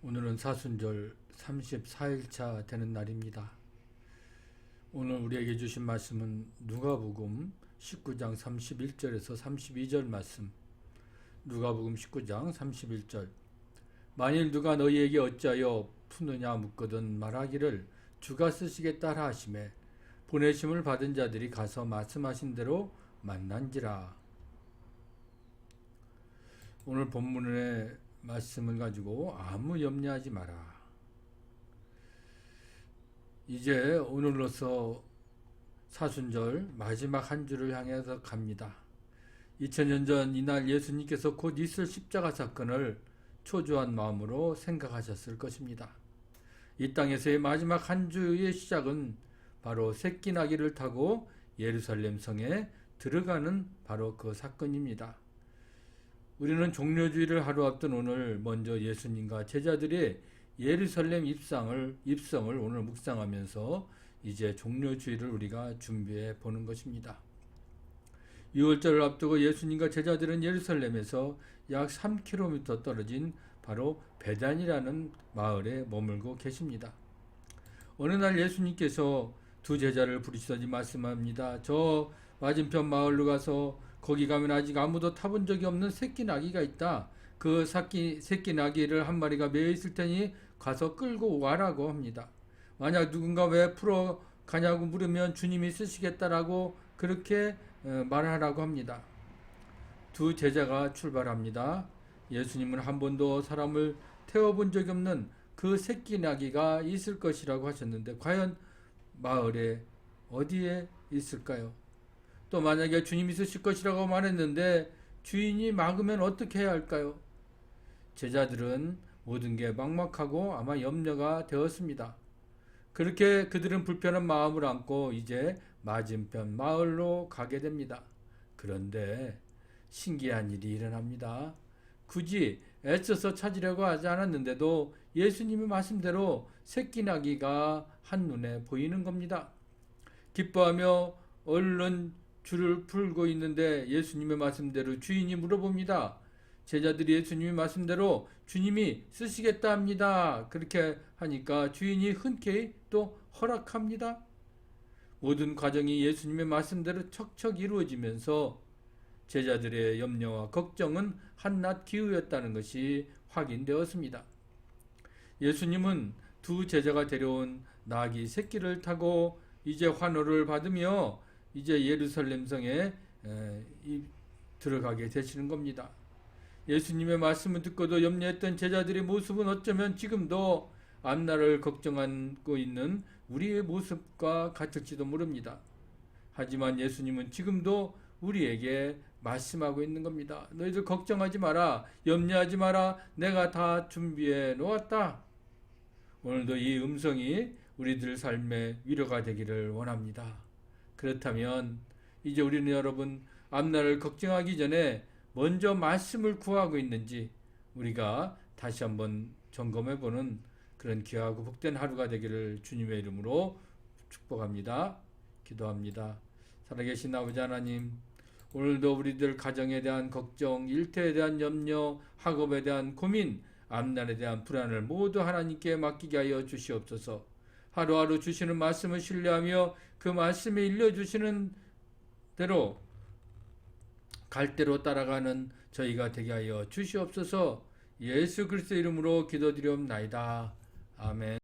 오늘은 사순절 34일차 되는 날입니다. 오늘 우리에게 주신 말씀은 누가복음 19장 31절에서 32절 말씀. 누가복음 19장 31절. 만일 누가 너희에게 어찌하여 푸느냐 묻거든 말하기를 주가 쓰시겠다 하시매 보내심을 받은 자들이 가서 말씀하신 대로 만난지라. 오늘 본문의 말씀을 가지고 아무 염려하지 마라. 이제 오늘로서 사순절 마지막 한 주를 향해서 갑니다. 2000년 전 이날 예수님께서 곧 있을 십자가 사건을 초조한 마음으로 생각하셨을 것입니다. 이 땅에서의 마지막 한 주의 시작은 바로 새끼 나귀를 타고 예루살렘 성에 들어가는 바로 그 사건입니다. 우리는 종료주의를 하루 앞둔 오늘 먼저 예수님과 제자들의 예루살렘 입성을 오늘 묵상하면서 이제 종료주의를 우리가 준비해 보는 것입니다. 6월절을 앞두고 예수님과 제자들은 예루살렘에서 약 3km 떨어진 바로 베단이라는 마을에 머물고 계십니다. 어느 날 예수님께서 두 제자를 부르시더니 말씀합니다. 저 맞은편 마을로 가서 거기 가면 아직 아무도 타본 적이 없는 새끼 나귀가 있다. 그 새끼 나귀를 한 마리가 매여 있을 테니 가서 끌고 와라고 합니다. 만약 누군가 왜 풀어 가냐고 물으면 주님이 쓰시겠다라고 그렇게 말하라고 합니다. 두 제자가 출발합니다. 예수님은 한 번도 사람을 태워본 적이 없는 그 새끼 나귀가 있을 것이라고 하셨는데 과연 마을에 어디에 있을까요? 또 만약에 주님이 쓰실 것이라고 말했는데 주인이 막으면 어떻게 해야 할까요? 제자들은 모든 게 막막하고 아마 염려가 되었습니다. 그렇게 그들은 불편한 마음을 안고 이제 맞은편 마을로 가게 됩니다. 그런데 신기한 일이 일어납니다. 굳이 애써서 찾으려고 하지 않았는데도 예수님의 말씀대로 새끼 나귀가 한눈에 보이는 겁니다. 기뻐하며 얼른 줄을 풀고 있는데 예수님의 말씀대로 주인이 물어봅니다. 제자들이 예수님의 말씀대로 주님이 쓰시겠다 합니다. 그렇게 하니까 주인이 흔쾌히 또 허락합니다. 모든 과정이 예수님의 말씀대로 척척 이루어지면서 제자들의 염려와 걱정은 한낱 기우였다는 것이 확인되었습니다. 예수님은 두 제자가 데려온 나귀 새끼를 타고 이제 환호를 받으며 이제 예루살렘 성에 들어가게 되시는 겁니다. 예수님의 말씀을 듣고도 염려했던 제자들의 모습은 어쩌면 지금도 앞날을 걱정하고 있는 우리의 모습과 같을지도 모릅니다. 하지만 예수님은 지금도 우리에게 말씀하고 있는 겁니다. 너희들 걱정하지 마라. 염려하지 마라. 내가 다 준비해 놓았다. 오늘도 이 음성이 우리들 삶의 위로가 되기를 원합니다. 그렇다면 이제 우리는 여러분 앞날을 걱정하기 전에 먼저 말씀을 구하고 있는지 우리가 다시 한번 점검해보는 그런 귀하고 복된 하루가 되기를 주님의 이름으로 축복합니다. 기도합니다. 살아계신 아버지 하나님, 오늘도 우리들 가정에 대한 걱정, 일터에 대한 염려, 학업에 대한 고민, 앞날에 대한 불안을 모두 하나님께 맡기게 하여 주시옵소서. 하루하루 주시는 말씀을 신뢰하며 그 말씀에 일러주시는 대로 갈대로 따라가는 저희가 되게 하여 주시옵소서. 예수 그리스도 이름으로 기도드리옵나이다. 아멘.